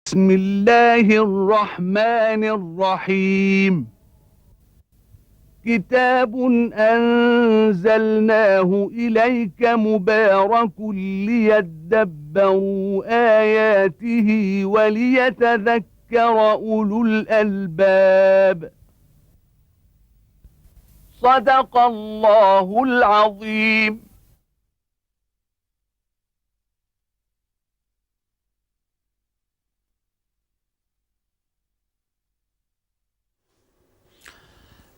بسم الله الرحمن الرحيم. كتاب أنزلناه إليك مبارك ليدبروا آياته وليتذكر أولو الألباب. صدق الله العظيم.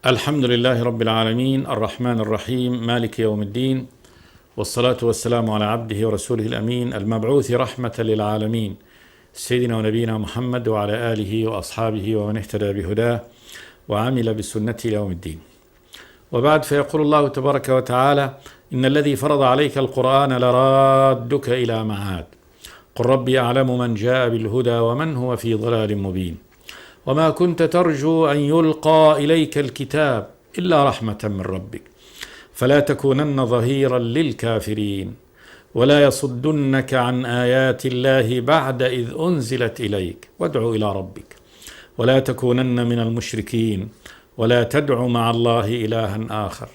الحمد لله رب العالمين الرحمن الرحيم مالك يوم الدين، والصلاة والسلام على عبده ورسوله الأمين المبعوث رحمة للعالمين سيدنا ونبينا محمد وعلى آله وأصحابه ومن اهتدى بهداه وعمل بسنته يوم الدين. وبعد، فيقول الله تبارك وتعالى: إن الذي فرض عليك القرآن لرادك إلى معاد، قل ربي أعلم من جاء بالهدى ومن هو في ضلال مبين، وما كنت ترجو أن يلقى إليك الكتاب إلا رحمة من ربك، فلا تكونن ظهيرا للكافرين، ولا يصدنك عن آيات الله بعد إذ أنزلت إليك، وادع إلى ربك ولا تكونن من المشركين، ولا تدع مع الله إلها آخر،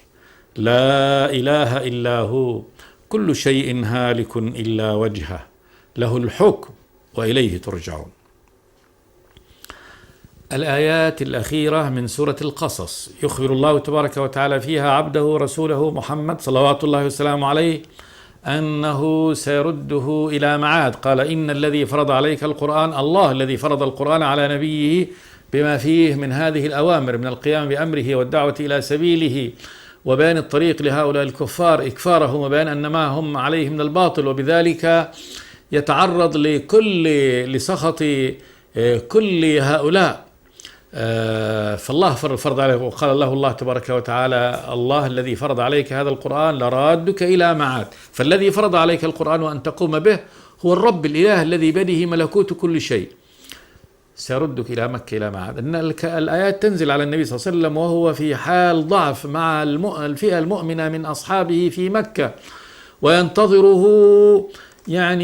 لا إله إلا هو، كل شيء هالك إلا وجهه، له الحكم وإليه ترجعون. الآيات الأخيرة من سورة القصص يخبر الله تبارك وتعالى فيها عبده رسوله محمد صلوات الله وسلامه عليه أنه سيرده إلى معاد. قال: إن الذي فرض عليك القرآن، الله الذي فرض القرآن على نبيه بما فيه من هذه الأوامر، من القيام بأمره والدعوة إلى سبيله وبيان الطريق لهؤلاء الكفار، إكفارهم وبيان أن ما هم عليه من الباطل، وبذلك يتعرض لسخط كل هؤلاء. فالله فرض عليه، وقال له الله تبارك وتعالى: الله الذي فرض عليك هذا القرآن لرادك إلى معاد. فالذي فرض عليك القرآن وأن تقوم به هو الرب الإله الذي بيده ملكوت كل شيء، سيردك إلى مكة إلى معاد. أن الآيات تنزل على النبي صلى الله عليه وسلم وهو في حال ضعف مع الفئة المؤمنة من أصحابه في مكة، وينتظره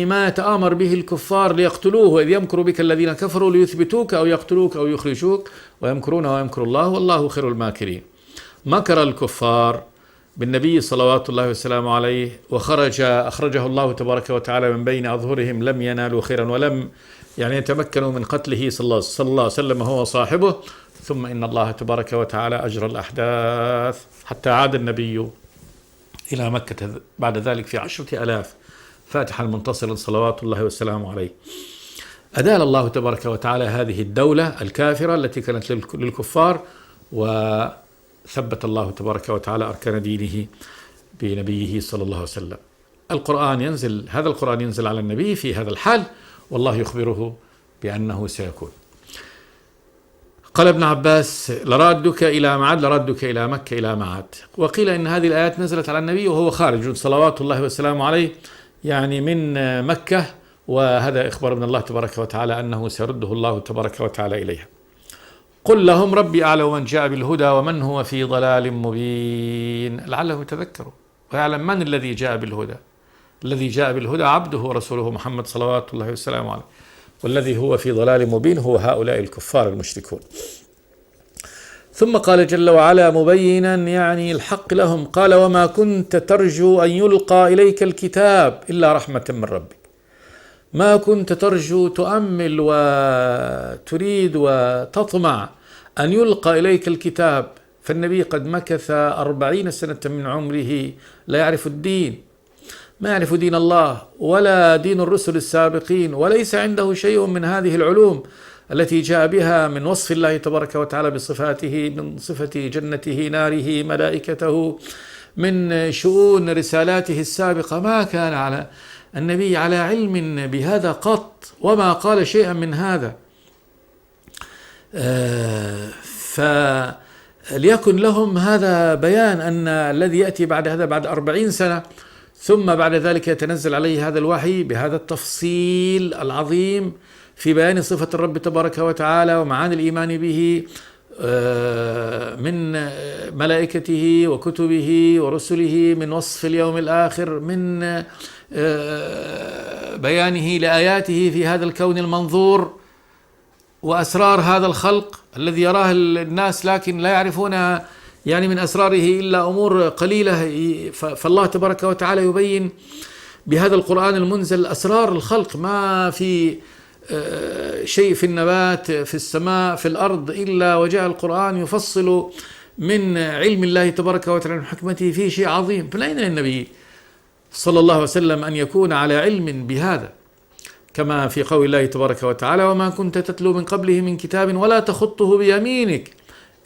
ما يتآمر به الكفار ليقتلوه، وإذ يمكر بك الذين كفروا ليثبتوك أو يقتلوك أو يخرجوك ويمكرون ويمكر الله والله خير الماكرين. مكر الكفار بالنبي صلوات الله وسلامه عليه، أخرجه الله تبارك وتعالى من بين أظهرهم، لم ينالوا خيرا ولم يتمكنوا من قتله صلى الله عليه وسلم هو صاحبه. ثم إن الله تبارك وتعالى أجرى الأحداث حتى عاد النبي إلى مكة بعد ذلك في 10,000 فاتحا منتصرا صلوات الله وسلامه عليه. أدال الله تبارك وتعالى هذه الدولة الكافرة التي كانت للكفار، وثبت الله تبارك وتعالى أركان دينه بنبيه صلى الله عليه وسلم. هذا القرآن ينزل على النبي في هذا الحال، والله يخبره بأنه سيكون. قال ابن عباس: لرادك إلى معاد، لرادك إلى مكة إلى معاد. وقيل إن هذه الآيات نزلت على النبي وهو خارج صلوات الله وسلامه عليه من مكة، وهذا إخبار من الله تبارك وتعالى أنه سيرده الله تبارك وتعالى إليها. قل لهم ربي أعلم من جاء بالهدى ومن هو في ضلال مبين، لعلهم يتذكروا ويعلم من الذي جاء بالهدى. الذي جاء بالهدى عبده ورسوله محمد صلوات الله وسلامه عليه، والذي هو في ضلال مبين هو هؤلاء الكفار المشركون. ثم قال جل وعلا مبينا الحق لهم، قال: وما كنت ترجو أن يلقى إليك الكتاب إلا رحمة من ربك. ما كنت ترجو، تؤمل وتريد وتطمع أن يلقى إليك الكتاب، فالنبي قد مكث 40 سنة من عمره لا يعرف الدين، ما يعرف دين الله ولا دين الرسل السابقين، وليس عنده شيء من هذه العلوم التي جاء بها من وصف الله تبارك وتعالى بصفاته، من صفة جنته ناره ملائكته، من شؤون رسالاته السابقة. ما كان على النبي على علم بهذا قط، وما قال شيئا من هذا. فليكن لهم هذا بيان أن الذي يأتي بعد هذا بعد 40 سنة، ثم بعد ذلك يتنزل عليه هذا الوحي بهذا التفصيل العظيم في بيان صفة الرب تبارك وتعالى ومعاني الإيمان به من ملائكته وكتبه ورسله، من وصف اليوم الآخر، من بيانه لآياته في هذا الكون المنظور. وأسرار هذا الخلق الذي يراه الناس لكن لا يعرفون يعني من أسراره إلا أمور قليلة. فالله تبارك وتعالى يبين بهذا القرآن المنزل أسرار الخلق، ما في شيء في النبات في السماء في الأرض إلا وجاء القرآن يفصل من علم الله تبارك وتعالى من حكمته فيه شيء عظيم. فلأين للنبي صلى الله عليه وسلم أن يكون على علم بهذا؟ كما في قول الله تبارك وتعالى: وما كنت تتلو من قبله من كتاب ولا تخطه بيمينك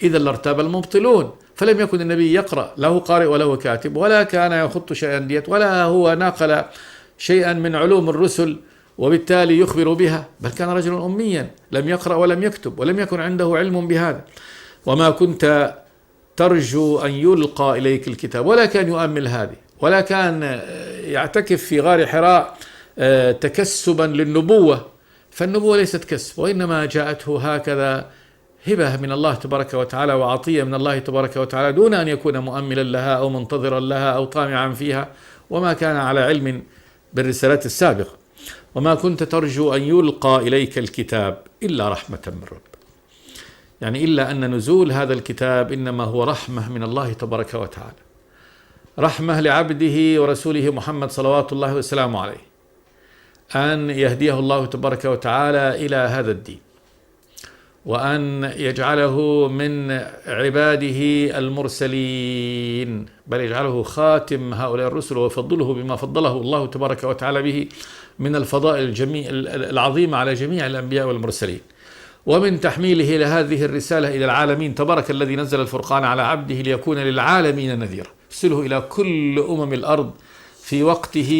إذا لارتاب المبطلون. فلم يكن النبي يقرأ، له قارئ وله كاتب، ولا كان يخط شيئا ديت، ولا هو ناقل شيئا من علوم الرسل وبالتالي يخبر بها، بل كان رجلا أميا لم يقرأ ولم يكتب ولم يكن عنده علم بهذا. وما كنت ترجو أن يلقى إليك الكتاب، ولا كان يؤمل هذه، ولا كان يعتكف في غار حراء تكسبا للنبوة، فالنبوة ليست كسب، وإنما جاءته هكذا هبة من الله تبارك وتعالى وعطية من الله تبارك وتعالى دون أن يكون مؤملا لها أو منتظرا لها أو طامعا فيها، وما كان على علم بالرسالات السابقة. وما كنت ترجو أن يلقى إليك الكتاب إلا رحمة من رب، يعني إلا أن نزول هذا الكتاب إنما هو رحمة من الله تبارك وتعالى، رحمة لعبده ورسوله محمد صلوات الله وسلامه عليه، أن يهديه الله تبارك وتعالى إلى هذا الدين، وأن يجعله من عباده المرسلين، بل يجعله خاتم هؤلاء الرسل ويفضله بما فضله الله تبارك وتعالى به من الفضائل العظيمة على جميع الأنبياء والمرسلين، ومن تحميله لهذه الرسالة إلى العالمين. تبارك الذي نزل الفرقان على عبده ليكون للعالمين نذيرا، يرسله إلى كل أمم الأرض في وقته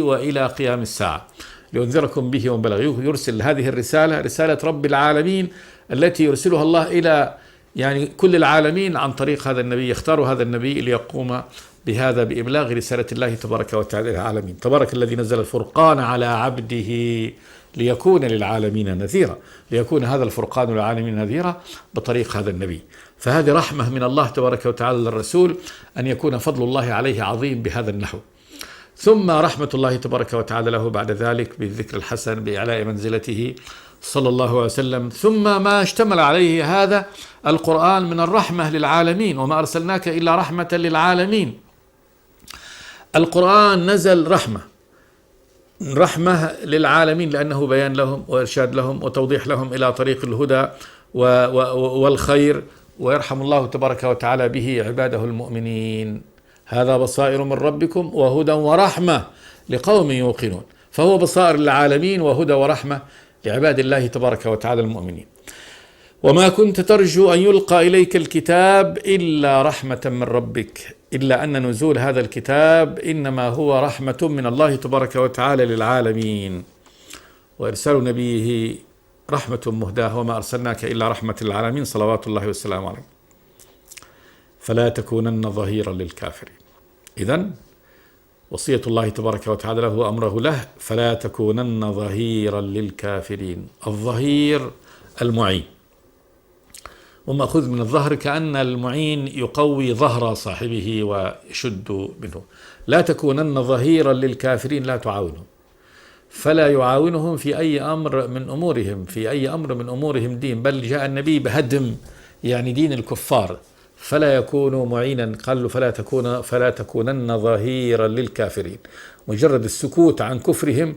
وإلى قيام الساعة لينذركم به ومن بلغ. يرسل هذه الرسالة، رسالة رب العالمين التي يرسلها الله إلى يعني كل العالمين عن طريق هذا النبي، يختار هذا النبي ليقوم بهذا بإبلاغ رسالة الله تبارك وتعالى للعالمين. تبارك الذي نزل الفرقان على عبده ليكون للعالمين نذيرا، ليكون هذا الفرقان للعالمين نذيرا بطريق هذا النبي. فهذه رحمة من الله تبارك وتعالى للرسول أن يكون فضل الله عليه عظيم بهذا النحو. ثم رحمة الله تبارك وتعالى له بعد ذلك بالذكر الحسن بإعلاء منزلته صلى الله عليه وسلم، ثم ما اشتمل عليه هذا القرآن من الرحمة للعالمين، وما أرسلناك إلا رحمة للعالمين. القرآن نزل رحمة للعالمين لأنه بيان لهم وإرشاد لهم وتوضيح لهم إلى طريق الهدى والخير، ويرحم الله تبارك وتعالى به عباده المؤمنين. هذا بصائر من ربكم وهدى ورحمة لقوم يوقنون، فهو بصائر للعالمين وهدى ورحمة لعباد الله تبارك وتعالى المؤمنين. وما كنت ترجو أن يلقى إليك الكتاب إلا رحمة من ربك، إلا أن نزول هذا الكتاب إنما هو رحمة من الله تبارك وتعالى للعالمين، وإرسال نبيه رحمة مهداة، وما أرسلناك إلا رحمة للعالمين صلوات الله والسلام عليه. فلا تكونن ظهيرا للكافرين. إذن وصية الله تبارك وتعالى له وأمره له: فلا تكونن ظهيرا للكافرين. الظهير المعين، ومأخوذ من الظهر كأن المعين يقوي ظهر صاحبه ويشد منه. لا تكونن ظهيرا للكافرين، لا تعاونهم، فلا يعاونهم في أي أمر من أمورهم، في أي أمر من أمورهم دين، بل جاء النبي بهدم يعني دين الكفار، فلا يكون معينا. قال فلا تكونن ظهيرا للكافرين. مجرد السكوت عن كفرهم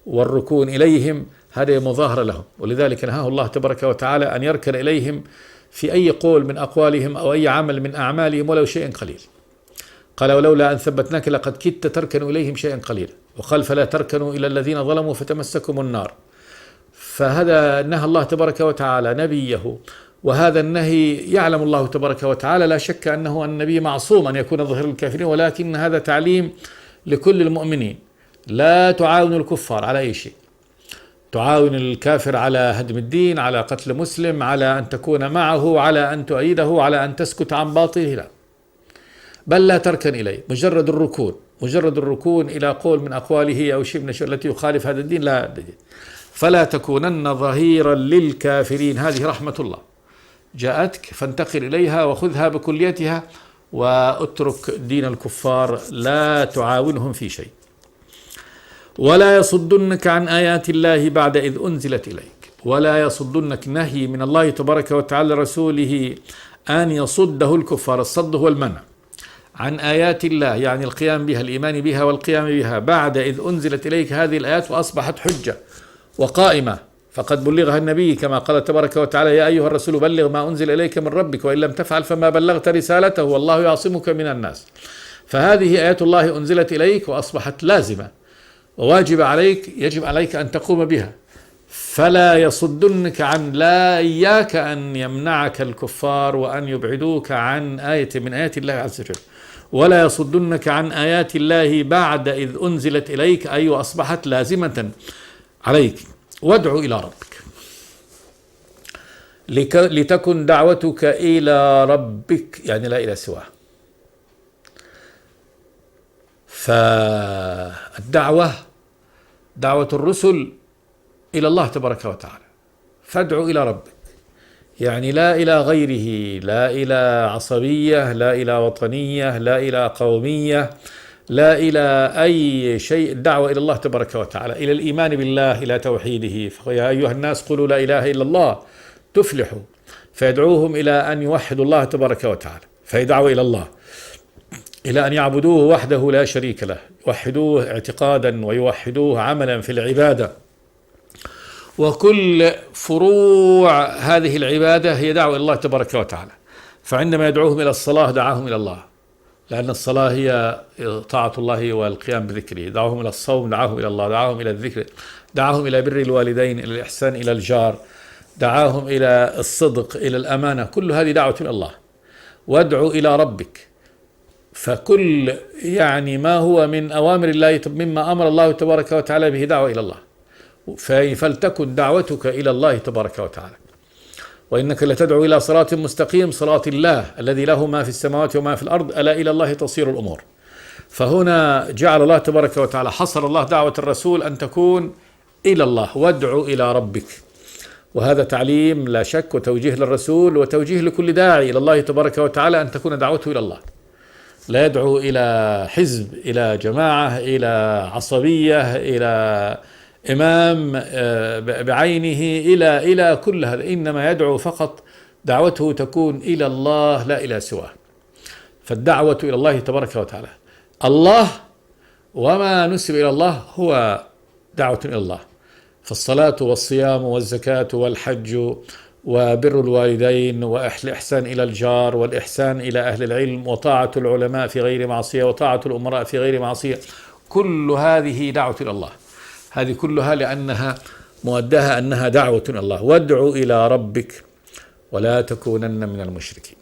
والركون إليهم هذا مظاهرة لهم، ولذلك نهاه الله تبارك وتعالى أن يركن إليهم في أي قول من أقوالهم أو أي عمل من أعمالهم ولو شيء قليل. قال: ولولا أن ثبتناك لقد كدت تركن إليهم شيئا قليلا. وقال: فلا تركنوا إلى الذين ظلموا فتمسكم النار. فهذا نهى الله تبارك وتعالى نبيه، وهذا النهي يعلم الله تبارك وتعالى، لا شك أنه النبي معصوم أن يكون ظهير الكافرين، ولكن هذا تعليم لكل المؤمنين. لا تعاون الكفار على أي شيء، تعاون الكافر على هدم الدين، على قتل مسلم، على أن تكون معه، على أن تؤيده، على أن تسكت عن باطله، لا، بل لا تركن إليه. مجرد الركون إلى قول من أقواله أو شيء من الشيء التي يخالف هذا الدين لا. فلا تكونن ظهيرا للكافرين، هذه رحمة الله جاءتك فانتقل إليها وخذها بكليتها، واترك دين الكفار، لا تعاونهم في شيء. ولا يصدنك عن آيات الله بعد إذ أنزلت إليك. ولا يصدنك، نهي من الله تبارك وتعالى رسوله أن يصده الكفار. الصد هو المنع عن آيات الله، يعني القيام بها، الإيمان بها والقيام بها، بعد إذ أنزلت إليك هذه الآيات وأصبحت حجة وقائمة، فقد بلغها النبي كما قال تبارك وتعالى: يا أيها الرسول بلغ ما أنزل إليك من ربك وإن لم تفعل فما بلغت رسالته والله يعصمك من الناس. فهذه آيات الله أنزلت إليك وأصبحت لازمة وواجب عليك، يجب عليك أن تقوم بها. فلا يصدنك عن، لا إياك أن يمنعك الكفار وأن يبعدوك عن آية من آيات الله عز وجل، ولا يصدنك عن آيات الله بعد إذ أنزلت إليك، أي وأصبحت لازمة عليك. وادعو إلى ربك لتكن دعوتك إلى ربك، يعني لا إلى سواه. فالدعوة دعوة الرسل إلى الله تبارك وتعالى، فادعو إلى ربك، يعني لا إلى غيره، لا إلى عصبية، لا إلى وطنية، لا إلى قومية، لا إلى أي شيء. الدعوة إلى الله تبارك وتعالى، إلى الإيمان بالله، إلى توحيده. يا أيها الناس قولوا لا إله إلا الله تفلحوا. فيدعوهم إلى أن يوحدوا الله تبارك وتعالى، فيدعوا إلى الله إلى أن يعبدوه وحده لا شريك له، يوحدوه اعتقادا ويوحدوه عملا في العبادة. وكل فروع هذه العبادة هي دعوة إلى الله تبارك وتعالى. فعندما يدعوهم إلى الصلاة دعاهم إلى الله، لأن الصلاة هي طاعة الله والقيام بذكره. دعوهم إلى الصوم دعاهم إلى الله، دعاهم إلى الذكر، دعاهم إلى بر الوالدين، إلى الإحسان إلى الجار، دعاهم إلى الصدق، إلى الأمانة. كل هذه دعوة إلى الله. وادعو إلى ربك، فكل يعني ما هو من أوامر الله، مما أمر الله تبارك وتعالى به، دعوة إلى الله. فلتكن دعوتك إلى الله تبارك وتعالى. وإنك لتدعو إلى صراط مستقيم، صراط الله الذي له ما في السماوات وما في الأرض، ألا إلى الله تصير الأمور. فهنا جعل الله تبارك وتعالى، حصر الله دعوة الرسول أن تكون إلى الله. وادعو إلى ربك، وهذا تعليم لا شك وتوجيه للرسول وتوجيه لكل داعي إلى الله تبارك وتعالى، أن تكون دعوته إلى الله. لا يدعو إلى حزب، إلى جماعة، إلى عصبية، إلى إمام بعينه، إلى كل هذا. إنما يدعو فقط، دعوته تكون إلى الله لا إلى سواه. فالدعوة إلى الله تبارك وتعالى، الله وما نسب إلى الله هو دعوة إلى الله. فالصلاة والصيام والزكاة والحج وبر الوالدين والإحسان إلى الجار والإحسان إلى أهل العلم وطاعة العلماء في غير معصية وطاعة الأمراء في غير معصية، كل هذه دعوة إلى الله. هذه كلها لأنها مؤداها أنها دعوة إلى الله. وادعو إلى ربك ولا تكونن من المشركين.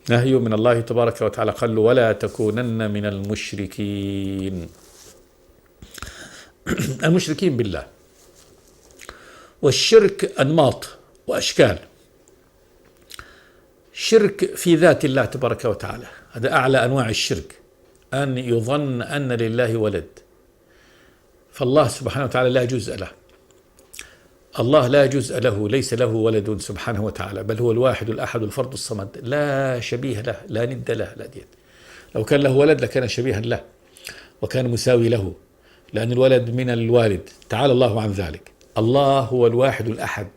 نهي من الله تبارك وتعالى، قال ولا تكونن من المشركين. المشركين بالله. والشرك أنماط وأشكال. شرك في ذات الله تبارك وتعالى، هذا أعلى أنواع الشرك، أن يظن أن لله ولد. فالله سبحانه وتعالى لا جزء له، الله لا جزء له، ليس له ولد سبحانه وتعالى، بل هو الواحد الأحد الفرد الصمد، لا شبيه له، لا ند له، لا ديت. لو كان له ولد لكان شبيها له وكان مساوي له، لأن الولد من الوالد، تعالى الله عن ذلك. الله هو الواحد الأحد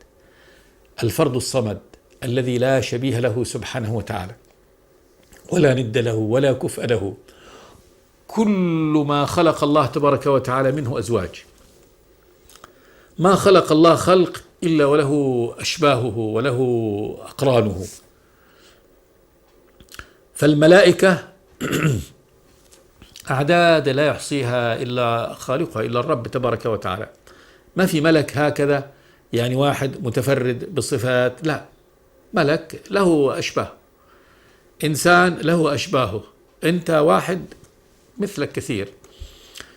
الفرد الصمد الذي لا شبيه له سبحانه وتعالى، ولا ند له ولا كفء له. كل ما خلق الله تبارك وتعالى منه أزواج، ما خلق الله خلق إلا وله أشباهه وله أقرانه. فالملائكة أعداد لا يحصيها إلا خالقها، إلا الرب تبارك وتعالى. ما في ملك هكذا يعني واحد متفرد بالصفات، لا، ملك له أشباه، إنسان له أشباهه، أنت واحد مثلك كثير،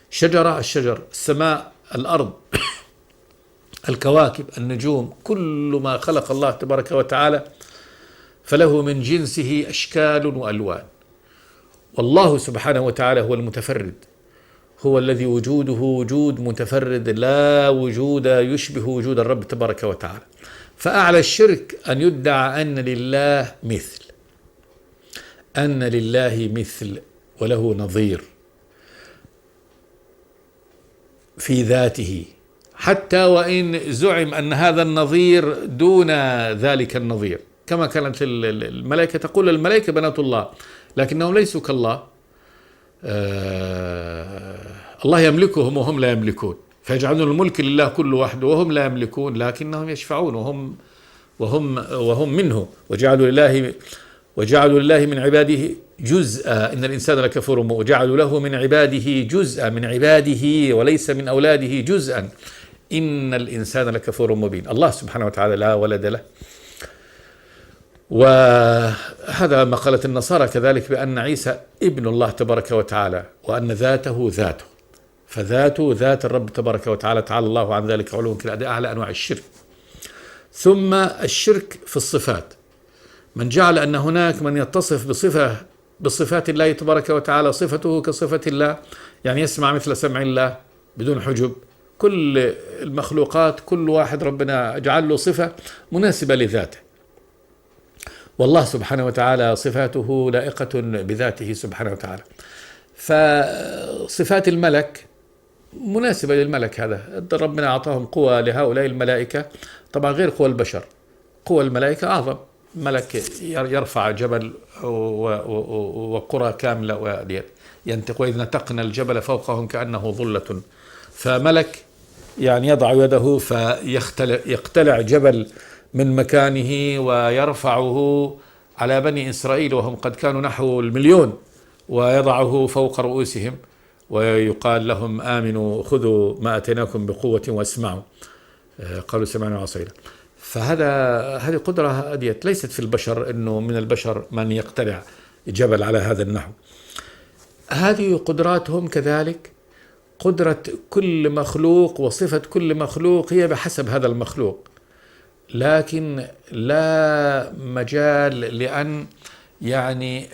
شجرة الشجر، السماء الأرض الكواكب النجوم، كل ما خلق الله تبارك وتعالى فله من جنسه أشكال وألوان. والله سبحانه وتعالى هو المتفرد، هو الذي وجوده وجود متفرد، لا وجود يشبه وجود الرب تبارك وتعالى. فأعلى الشرك أن يدعى أن لله مثل، أن لله مثل وله نظير في ذاته، حتى وإن زعم أن هذا النظير دون ذلك النظير، كما كانت الملائكة تقول الملائكة بنات الله، لكنهم ليسوا كالله. الله يملكهم وهم لا يملكون، فيجعلون الملك لله كل وحده وهم لا يملكون، لكنهم يشفعون وهم منه. وجعلوا لله من عباده جزءا إن الإنسان لكفور وجعلوا له من عباده جزءا، من عباده وليس من أولاده جزءا، إن الإنسان لكفور مبين. الله سبحانه وتعالى لا ولد له. وهذا ما قالت النصارى كذلك بأن عيسى ابن الله تبارك وتعالى، وأن ذاته فذاته ذات الرب تبارك وتعالى، تعالى الله عن ذلك علوا كبيرا، أعلى أنواع الشرك. ثم الشرك في الصفات، من جعل أن هناك من يتصف بصفات الله تبارك وتعالى صفته كصفة الله، يعني يسمع مثل سمع الله بدون حجب. كل المخلوقات كل واحد ربنا جعل له صفة مناسبة لذاته، والله سبحانه وتعالى صفاته لائقة بذاته سبحانه وتعالى. فصفات الملك مناسبة للملك، هذا ربنا أعطاهم قوة لهؤلاء الملائكة، طبعا غير قوى البشر. قوى الملائكة أعظم، ملك يرفع جبل وقرى كاملة ينطق، وإذ نتقنا الجبل فوقهم كأنه ظلة. فملك يعني يضع يده فيقتلع جبل من مكانه ويرفعه على بني إسرائيل وهم قد كانوا نحو 1,000,000، ويضعه فوق رؤوسهم ويقال لهم آمنوا خذوا ما أتيناكم بقوة واسمعوا، قالوا سمعنا وعصينا. هذه قدرة أديت ليست في البشر، إنه من البشر من يقتلع جبل على هذا النحو. هذه قدراتهم كذلك، قدرة كل مخلوق وصفة كل مخلوق هي بحسب هذا المخلوق، لكن لا مجال لأن يعني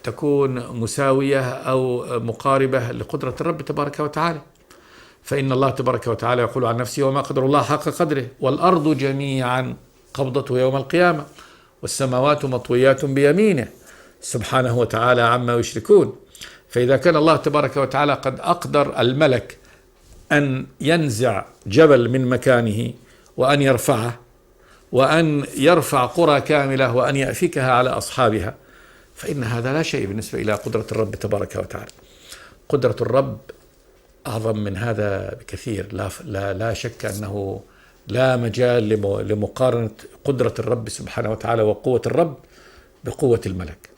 تكون مساوية أو مقاربة لقدرة الرب تبارك وتعالى. فإن الله تبارك وتعالى يقول عن نفسه وما قدر الله حق قدره، والأرض جميعا قبضته يوم القيامة والسماوات مطويات بيمينه سبحانه وتعالى عما يشركون. فإذا كان الله تبارك وتعالى قد أقدر الملك أن ينزع جبل من مكانه وأن يرفعه، وأن يرفع قرى كاملة وأن يأفكها على أصحابها، فإن هذا لا شيء بالنسبة إلى قدرة الرب تبارك وتعالى. قدرة الرب أعظم من هذا بكثير، لا شك أنه لا مجال لمقارنة قدرة الرب سبحانه وتعالى وقوة الرب بقوة الملك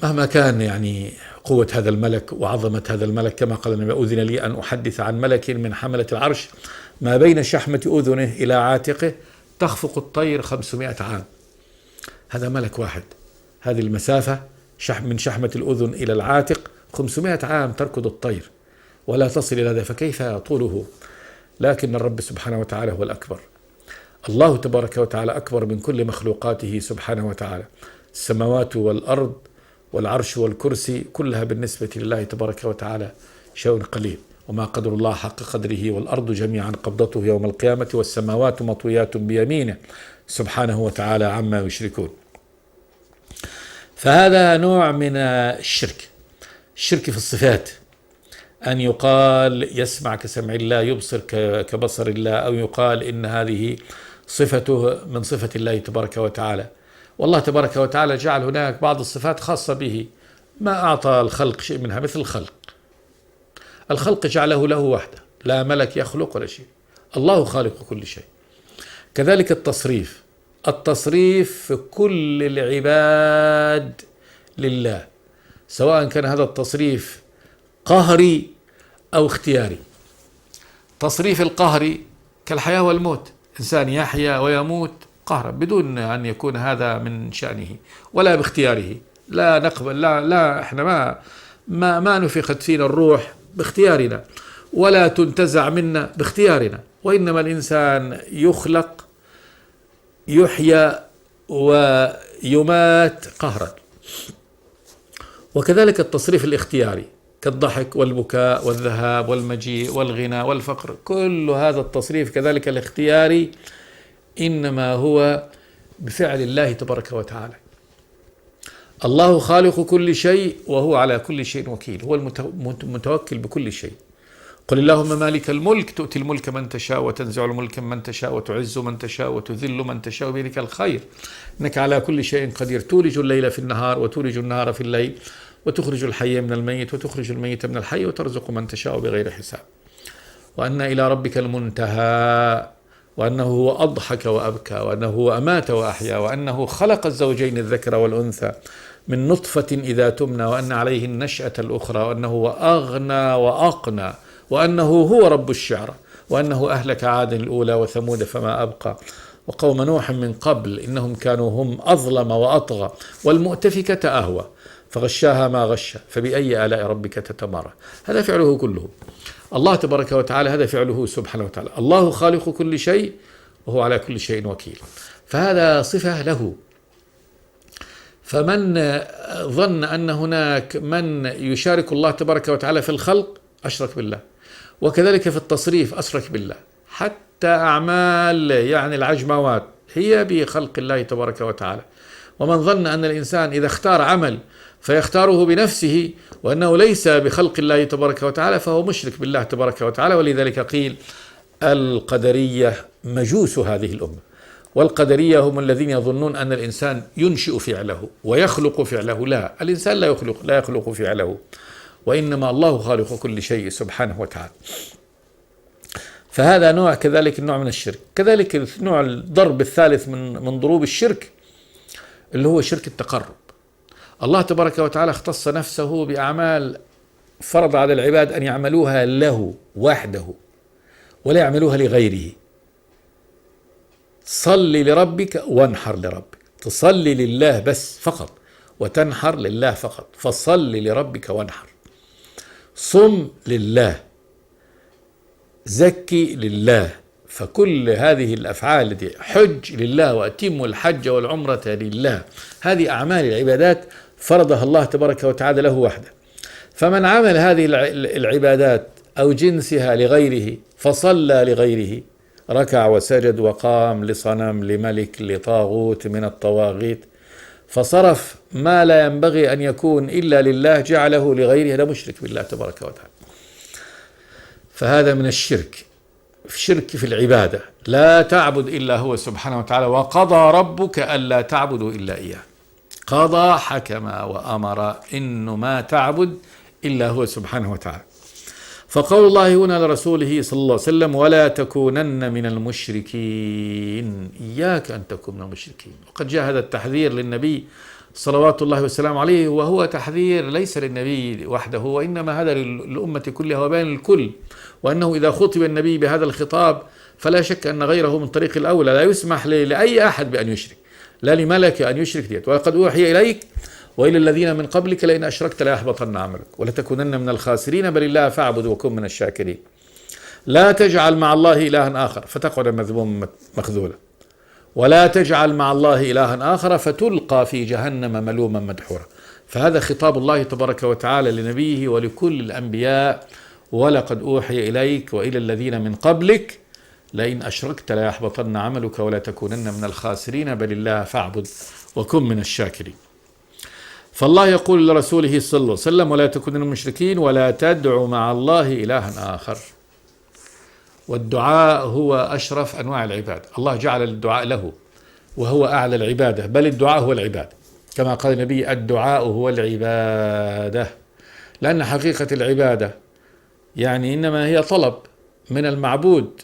مهما كان يعني قوة هذا الملك وعظمة هذا الملك. كما قال النبي أذن لي أن أحدث عن ملك من حملة العرش ما بين شحمة أذنه إلى عاتقه تخفق الطير 500 عام. هذا ملك واحد، هذه المسافة من شحمة الأذن إلى العاتق 500 عام تركض الطير ولا تصل إلى هذا، فكيف طوله؟ لكن الرب سبحانه وتعالى هو الأكبر. الله تبارك وتعالى أكبر من كل مخلوقاته سبحانه وتعالى. السماوات والأرض والعرش والكرسي كلها بالنسبة لله تبارك وتعالى شيء قليل. وما قدر الله حق قدره، والأرض جميعا قبضته يوم القيامة والسماوات مطويات بيمينه سبحانه وتعالى عما يشركون. فهذا نوع من الشرك في الصفات، أن يقال يسمع كسمع الله، يبصر كبصر الله، أو يقال إن هذه صفته من صفة الله تبارك وتعالى. والله تبارك وتعالى جعل هناك بعض الصفات خاصة به، ما أعطى الخلق شيء منها، مثل الخلق جعله له وحده، لا ملك يخلق ولا شيء، الله خالق كل شيء. كذلك التصريف في كل العباد لله، سواء كان هذا التصريف قهري أو اختياري. تصريف القهري كالحياة والموت، إنسان يحيا ويموت قهرا بدون أن يكون هذا من شأنه ولا باختياره. لا نقبل، لا احنا ما نفخت فينا الروح باختيارنا، ولا تنتزع منا باختيارنا، وإنما الإنسان يخلق يحيا ويمات قهرا. وكذلك التصريف الاختياري كالضحك والبكاء والذهاب والمجيء والغنى والفقر، كل هذا التصريف كذلك الاختياري إنما هو بفعل الله تبارك وتعالى. الله خالق كل شيء وهو على كل شيء وكيل، هو المتوكل بكل شيء، قل اللهم مالك الملك تؤتي الملك من تشاء وتنزع الملك من تشاء وتعز من تشاء وتذل من تشاء بيدك الخير إنك على كل شيء قدير تولج الليل في النهار وتولج النهار في الليل وتخرج الحي من الميت وتخرج الميت من الحي وترزق من تشاء بغير حساب وأن إلى ربك المنتهى وأنه هو أضحك وأبكى وأنه هو أمات وأحيا وأنه خلق الزوجين الذكر والأنثى من نطفة إذا تمنى وأن عليه النشأة الأخرى وأنه هو أغنى وأقنى وأنه هو رب الشعرى وأنه أهلك عاد الأولى وثمود فما أبقى وقوم نوح من قبل إنهم كانوا هم أظلم وأطغى والمؤتفكة أهوى فغشاها ما غشى فبأي آلاء ربك تتمارى. هذا فعله كله الله تبارك وتعالى، هذا فعله سبحانه وتعالى. الله خالق كل شيء وهو على كل شيء وكيل، فهذا صفة له. فمن ظن أن هناك من يشارك الله تبارك وتعالى في الخلق أشرك بالله، وكذلك في التصريف أشرك بالله، حتى أعمال يعني العجموات هي بخلق الله تبارك وتعالى. ومن ظن أن الإنسان إذا اختار عمل فيختاره بنفسه وأنه ليس بخلق الله تبارك وتعالى فهو مشرك بالله تبارك وتعالى. ولذلك قيل القدرية مجوس هذه الأمة، والقدرية هم الذين يظنون أن الإنسان ينشئ فعله ويخلق فعله. لا، الإنسان لا يخلق فعله، وإنما الله خالق كل شيء سبحانه وتعالى. فهذا نوع، كذلك النوع من الشرك. كذلك النوع الضرب الثالث من ضروب الشرك اللي هو شرك التقرب. الله تبارك وتعالى اختص نفسه بأعمال فرض على العباد أن يعملوها له وحده ولا يعملوها لغيره. صل لربك وانحر لربك، تصلي لله بس فقط وتنحر لله فقط. فصل لربك وانحر، صم لله، زكي لله. فكل هذه الأفعال دي، حج لله وأتم الحج والعمرة لله، هذه أعمال العبادات فرضها الله تبارك وتعالى له وحده. فمن عمل هذه العبادات أو جنسها لغيره، فصلى لغيره، ركع وسجد وقام لصنم لملك لطاغوت من الطواغيت، فصرف ما لا ينبغي أن يكون إلا لله جعله لغيره، هذا مشرك بالله تبارك وتعالى. فهذا من الشرك، شرك في العبادة، لا تعبد إلا هو سبحانه وتعالى. وقضى ربك ألا تعبدوا إلا إياه، قضى حكم وأمر إنه ما تعبد إلا هو سبحانه وتعالى. فقول الله هنا لرسوله صلى الله عليه وسلم ولا تكونن من المشركين، إياك أن تكون من المشركين. وقد جاء هذا التحذير للنبي صلوات الله والسلام عليه، وهو تحذير ليس للنبي وحده، وإنما هذا للأمة كلها وبين الكل، وأنه إذا خطب النبي بهذا الخطاب فلا شك أن غيره من طريق الأولى. لا يسمح لأي أحد بأن يشرك، لا لملك أن يشرك ديت. وقد أوحي إليك وإلى الذين من قبلك لئن أشركت ليحبطن عملك ولتكونن من الخاسرين بل الله فاعبد وكن من الشاكرين. لا تجعل مع الله إلها آخر فتقعد مذموما مخذولا، ولا تجعل مع الله إلها آخر فتلقى في جهنم ملوما مدحورا. فهذا خطاب الله تبارك وتعالى لنبيه ولكل الأنبياء. ولقد أوحي إليك وإلى الذين من قبلك لئن أشركت ليحبطن عملك ولا تكونن من الخاسرين بل الله فاعبد وكن من الشاكرين. فالله يقول لرسوله صلى الله عليه وسلم ولا تكونن من المشركين ولا تدع مع الله إلها آخر. والدعاء هو أشرف أنواع العبادة، الله جعل الدعاء له وهو أعلى العبادة، بل الدعاء هو العبادة، كما قال النبي الدعاء هو العبادة. لأن حقيقة العبادة يعني إنما هي طلب من المعبود،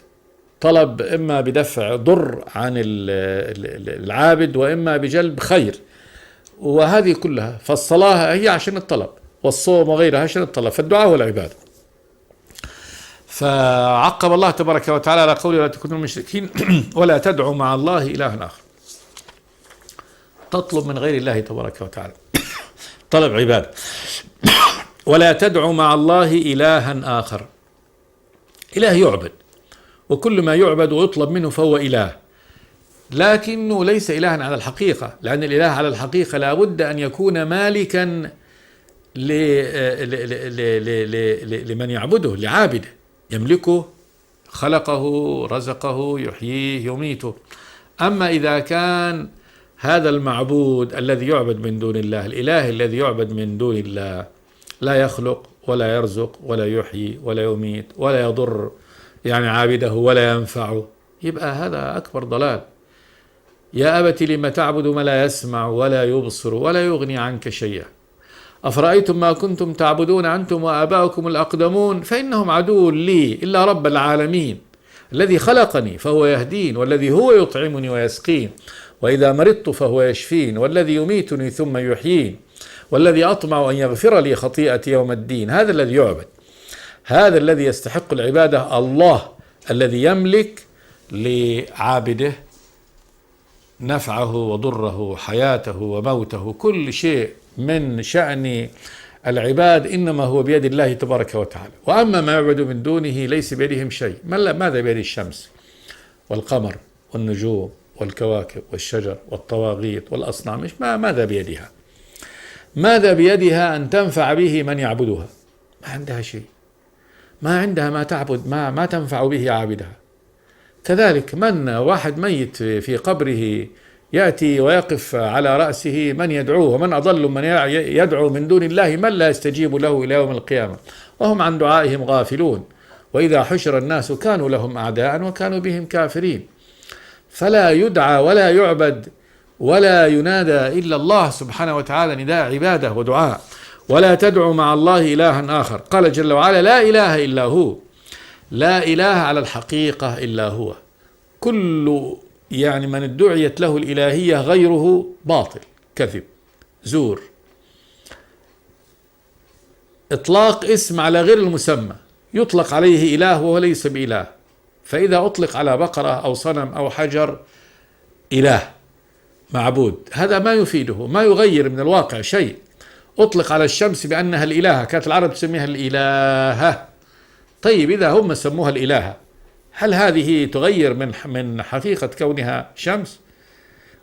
طلب إما بدفع ضر عن العابد وإما بجلب خير، وهذه كلها. فالصلاة هي عشان الطلب، والصوم وغيرها عشان الطلب، فالدعاء هو العبادة. فعقب الله تبارك وتعالى على قوله لا تكونوا المشركين ولا تدعوا مع الله إلها آخر، تطلب من غير الله تبارك وتعالى طلب عبادة. ولا تدعوا مع الله إلها آخر، إله يعبد، وكل ما يعبد ويطلب منه فهو إله، لكنه ليس إلها على الحقيقة، لأن الإله على الحقيقة لا بد أن يكون مالكا لمن يعبده، لعابده، يملكه، خلقه، رزقه، يحييه، يميته. أما إذا كان هذا المعبود الذي يعبد من دون الله، الإله الذي يعبد من دون الله، لا يخلق ولا يرزق ولا يحيي ولا يميت ولا يضر يعني عابده ولا ينفعه، يبقى هذا أكبر ضلال. يا أبت لم تعبد ما لا يسمع ولا يبصر ولا يغني عنك شيئا، أفرأيتم ما كنتم تعبدون أنتم وآباؤكم الأقدمون فإنهم عدو لي إلا رب العالمين الذي خلقني فهو يهدين، والذي هو يطعمني ويسقين، وإذا مرضت فهو يشفين، والذي يميتني ثم يحيين، والذي أطمع أن يغفر لي خطيئتي يوم الدين. هذا الذي يعبد، هذا الذي يستحق العبادة، الله الذي يملك لعابده نفعه وضره، حياته وموته، كل شيء من شأن العباد إنما هو بيد الله تبارك وتعالى. وأما ما يعبد من دونه ليس بيدهم شيء. ماذا بيد الشمس والقمر والنجوم والكواكب والشجر والطواغيت والأصنام؟ ماذا بيدها؟ ماذا بيدها أن تنفع به من يعبدها؟ ما عندها شيء، ما عندها ما تعبد، ما تنفع به عابدها. كذلك من واحد ميت في قبره يأتي ويقف على رأسه من يدعوه، ومن أضل من يدعو من دون الله من لا يستجيب له إلى يوم القيامة وهم عن دعائهم غافلون، وإذا حشر الناس كانوا لهم أعداء وكانوا بهم كافرين. فلا يدعى ولا يعبد ولا ينادى إلا الله سبحانه وتعالى نداء عبادة ودعاء. ولا تدعوا مع الله إلها آخر. قال جل وعلا لا إله إلا هو، لا إله على الحقيقة إلا هو. كل من ادعيت له الإلهية غيره باطل، كذب، زور، إطلاق اسم على غير المسمى، يطلق عليه إله وهو ليس بإله. فإذا أطلق على بقرة أو صنم أو حجر إله معبود، هذا ما يفيده، ما يغير من الواقع شيء. أطلق على الشمس بأنها الإلهة، كانت العرب تسميها الإلهة. طيب إذا هم سموها الإلهة، هل هذه تغير من حقيقة كونها شمس؟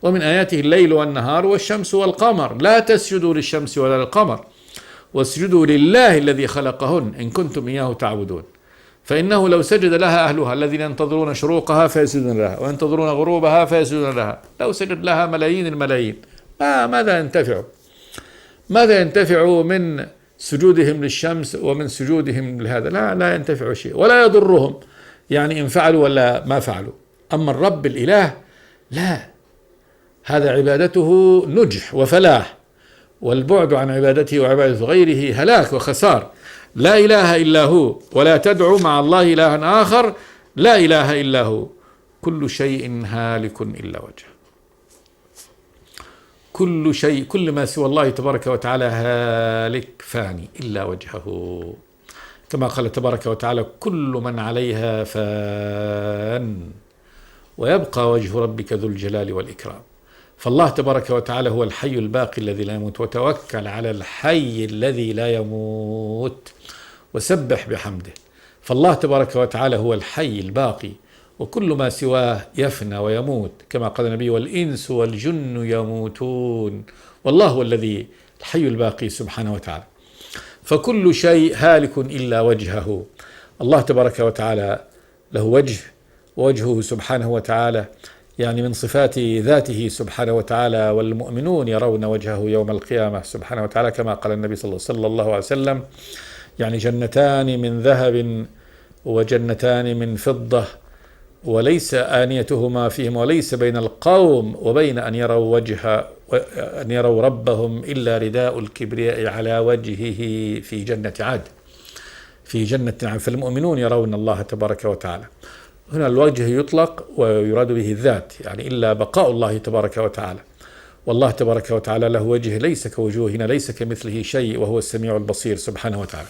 ومن آياته الليل والنهار والشمس والقمر، لا تسجدوا للشمس ولا للقمر واسجدوا لله الذي خلقهن إن كنتم إياه تعبدون. فإنه لو سجد لها أهلها الذين ينتظرون شروقها فيسجدون لها وينتظرون غروبها فيسجدون لها، لو سجد لها ملايين الملايين ماذا ينتفعوا؟ ماذا ينتفعوا من سجودهم للشمس ومن سجودهم لهذا؟ لا ينتفعوا شيء ولا يضرهم إن فعلوا ولا ما فعلوا. أما الرب الإله لا، هذا عبادته نجح وفلاح، والبعد عن عبادته وعبادة غيره هلاك وخسار. لا إله إلا هو، ولا تدعوا مع الله إلها آخر، لا إله إلا هو. كل شيء هالك إلا وجهه. كل شيء، كل ما سوى الله تبارك وتعالى هالك فاني إلا وجهه، كما قال تبارك وتعالى كل من عليها فان ويبقى وجه ربك ذو الجلال والإكرام. فالله تبارك وتعالى هو الحي الباقي الذي لا يموت، وتوكل على الحي الذي لا يموت وسبح بحمده. فالله تبارك وتعالى هو الحي الباقي، وكل ما سواه يفنى ويموت، كما قال النبي والإنس والجن يموتون، والله هو الذي الحي الباقي سبحانه وتعالى. فكل شيء هالك إلا وجهه. الله تبارك وتعالى له وجه، ووجهه سبحانه وتعالى من صفات ذاته سبحانه وتعالى، والمؤمنون يرون وجهه يوم القيامة سبحانه وتعالى، كما قال النبي صلى الله عليه وسلم جنتان من ذهب وجنتان من فضة وليس آنيتهما فيهما وليس بين القوم وبين أن يروا ربهم إلا رداء الكبرياء على وجهه في جنة عدن، في جنة عدن. فالمؤمنون يرون الله تبارك وتعالى. هنا الوجه يطلق ويراد به الذات، إلا بقاء الله تبارك وتعالى. والله تبارك وتعالى له وجه ليس كوجوهنا، ليس كمثله شيء، وهو السميع البصير سبحانه وتعالى.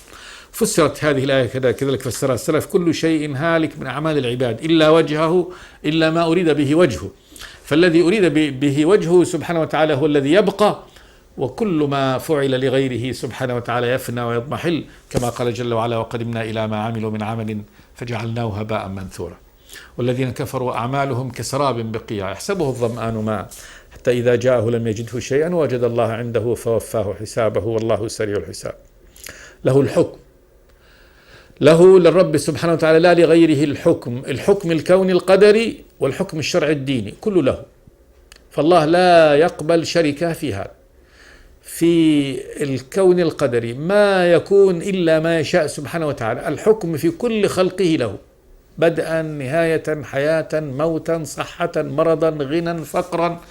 فسرت هذه الآية كذلك فسرها السلف كل شيء هالك من أعمال العباد إلا وجهه، إلا ما أريد به وجهه. فالذي أريد به وجهه سبحانه وتعالى هو الذي يبقى، وكل ما فعل لغيره سبحانه وتعالى يفنى ويضمحل، كما قال جل وعلا وقدمنا إلى ما عملوا من عمل فجعلناه هباء منثورا. والذين كفروا أعمالهم كسراب بقيع يحسبه الظمآن ماء حتى إذا جاءه لم يجده شيئا ووجد الله عنده فوفاه حسابه والله سريع الحساب. له الحكم، له للرب سبحانه وتعالى لا لغيره الحكم الكوني القدري والحكم الشرعي الديني كله له. فالله لا يقبل شركة في هذا، في الكون القدري ما يكون إلا ما يشاء سبحانه وتعالى. الحكم في كل خلقه له، بدءا نهاية، حياة موتا، صحة مرضا، غنى فقرا،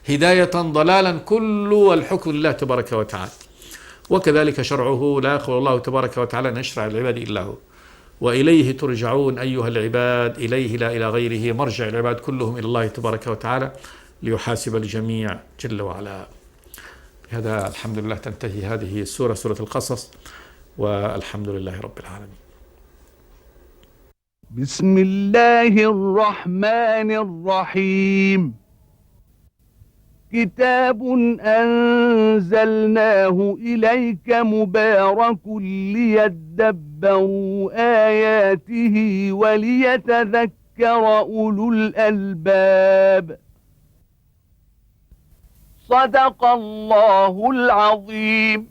هداية ضلالا، كل الحكم لله تبارك وتعالى. وكذلك شرعه لا يقبل الله تبارك وتعالى أن يشرع العباد إلا هو. وإليه ترجعون أيها العباد، إليه لا إلى غيره مرجع العباد كلهم إلى الله تبارك وتعالى ليحاسب الجميع جل وعلا. بهذا الحمد لله تنتهي هذه السورة، سورة القصص، والحمد لله رب العالمين. بسم الله الرحمن الرحيم. كتاب أنزلناه إليك مبارك ليدبروا آياته وليتذكر أولو الألباب. صدق الله العظيم.